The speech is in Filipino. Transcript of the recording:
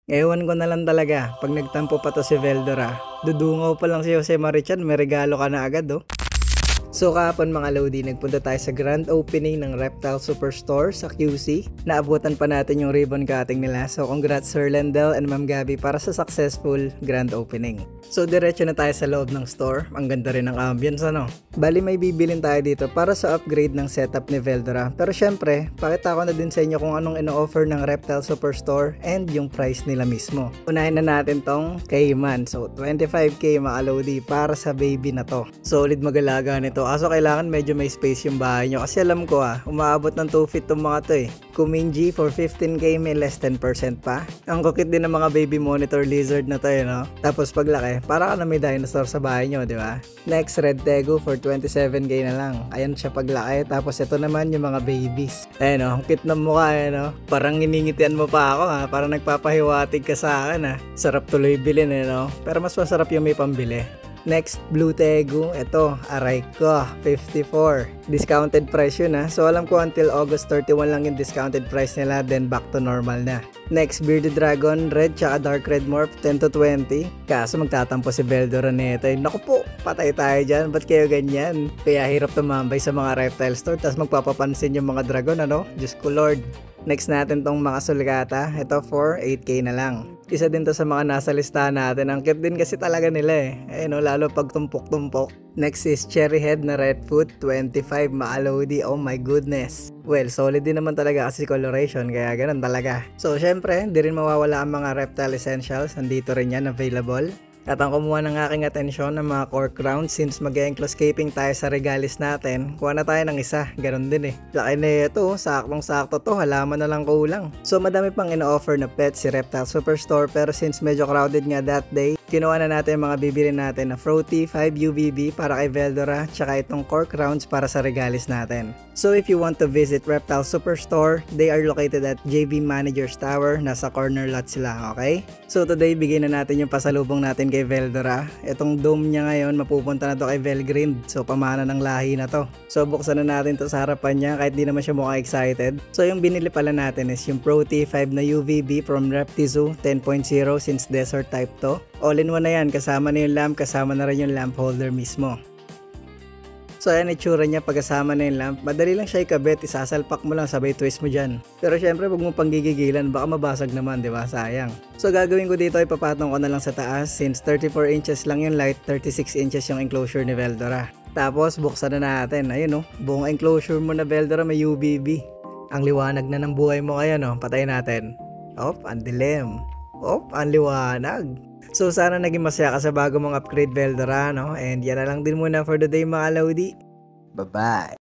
Ewan ko na lang talaga, pag nagtampo pa to si Veldora, dudungaw pa lang si Jose Marichan, may regalo ka na agad oh. So kahapon mga Lodi, nagpunta tayo sa grand opening ng Reptile Superstore sa QC. Naabutan pa natin yung ribbon cutting nila. So congrats Sir Lendel and Ma'am Gabby para sa successful grand opening. So diretso na tayo sa loob ng store. Ang ganda rin ng ambience ano. Bali may bibilin tayo dito para sa upgrade ng setup ni Veldora. Pero syempre, pakita ko na din sa inyo kung anong ino-offer ng Reptile Superstore and yung price nila mismo. Unahin na natin tong Cayman. So 25k mga Lodi para sa baby na to. Solid magalaga nito. Kaso kailangan medyo may space yung bahay nyo. Kasi alam ko umaabot ng 2 feet tong mga to eh. Kuminji for 15k may less 10% pa. Ang kukit din ng mga baby monitor lizard na to eh no. Tapos paglaki, para ka na may dinosaur sa bahay nyo, di ba? Next, Red Tegu for 27k na lang. Ayan siya paglaki. Tapos ito naman yung mga babies. Ayan ang cute ng mukha eh no. Parang iningitian mo pa ako Parang nagpapahiwatig ka sa akin Sarap tuloy bilhin eh no. Pero mas masarap yung may pambili. Next, Blue Tegu. Ito, aray ko, 54. Discounted price yun So alam ko until August 31 lang yung discounted price nila, then back to normal na. Next, Bearded Dragon, Red tsaka Dark Red Morph, 10 to 20. Kaso magtatampo si Veldora nito. Naku po, patay tayo dyan. Ba't kayo ganyan? Kaya hirap tumambay sa mga reptile store, tapos magpapapansin yung mga dragon Diyos ko Lord. Next natin tong mga sulgata. Ito for 8k na lang. Isa din to sa mga nasa listahan natin. Ang cute din kasi talaga nila lalo pag tumpok-tumpok. Next is Cherry Head na Redfoot, 25 Maalodi. Oh my goodness. Well, solid din naman talaga kasi coloration, kaya ganun talaga. So syempre, di rin mawawala ang mga reptile essentials. Nandito rin yan available. At ang kumuha ng aking atensyon ng mga cork rounds, since mag-encloscaping tayo sa regalis natin, kuha na tayo ng isa, ganun din Laki na ito, saktong sakto to, halaman na lang kulang. So madami pang ino-offer na pets si Reptile Superstore, pero since medyo crowded nga that day, kinuha na natin yung mga bibili natin na Frothy 5 UVB para kay Veldora, tsaka itong cork rounds para sa regalis natin. So if you want to visit Reptile Superstore, they are located at JV Managers Tower, nasa corner lot sila, okay? So today, bigyan na natin yung pasalubong natin kay Veldora. Itong dome niya ngayon, mapupunta na to kay Velgrind. So pamana ng lahi na to. So buksan na natin to sa harapan niya kahit di naman siya mukhang excited. So yung binili pala natin is yung Pro T5 na UVB from Reptizoo 10.0 since desert type to. All in one na yan, kasama na yung lamp, kasama na rin yung lamp holder mismo. So ayan itsura niya pagkasama na yung lamp. Madali lang siya ikabit, isasalpak mo lang, sabay twist mo dyan. Pero syempre wag mo panggigigilan, baka mabasag naman, di ba? Sayang. So gagawin ko dito ay papatong ko na lang sa taas since 34 inches lang yung light, 36 inches yung enclosure ni Veldora. Tapos buksan na natin. Ayun buong enclosure mo na Veldora may UVB. Ang liwanag na ng buhay mo kaya patayin natin. Op, ang dilim. Op, ang liwanag. So sana naging masaya ka sa bago mong upgrade Veldora And yan na lang din muna for the day mga Lodi. Bye bye.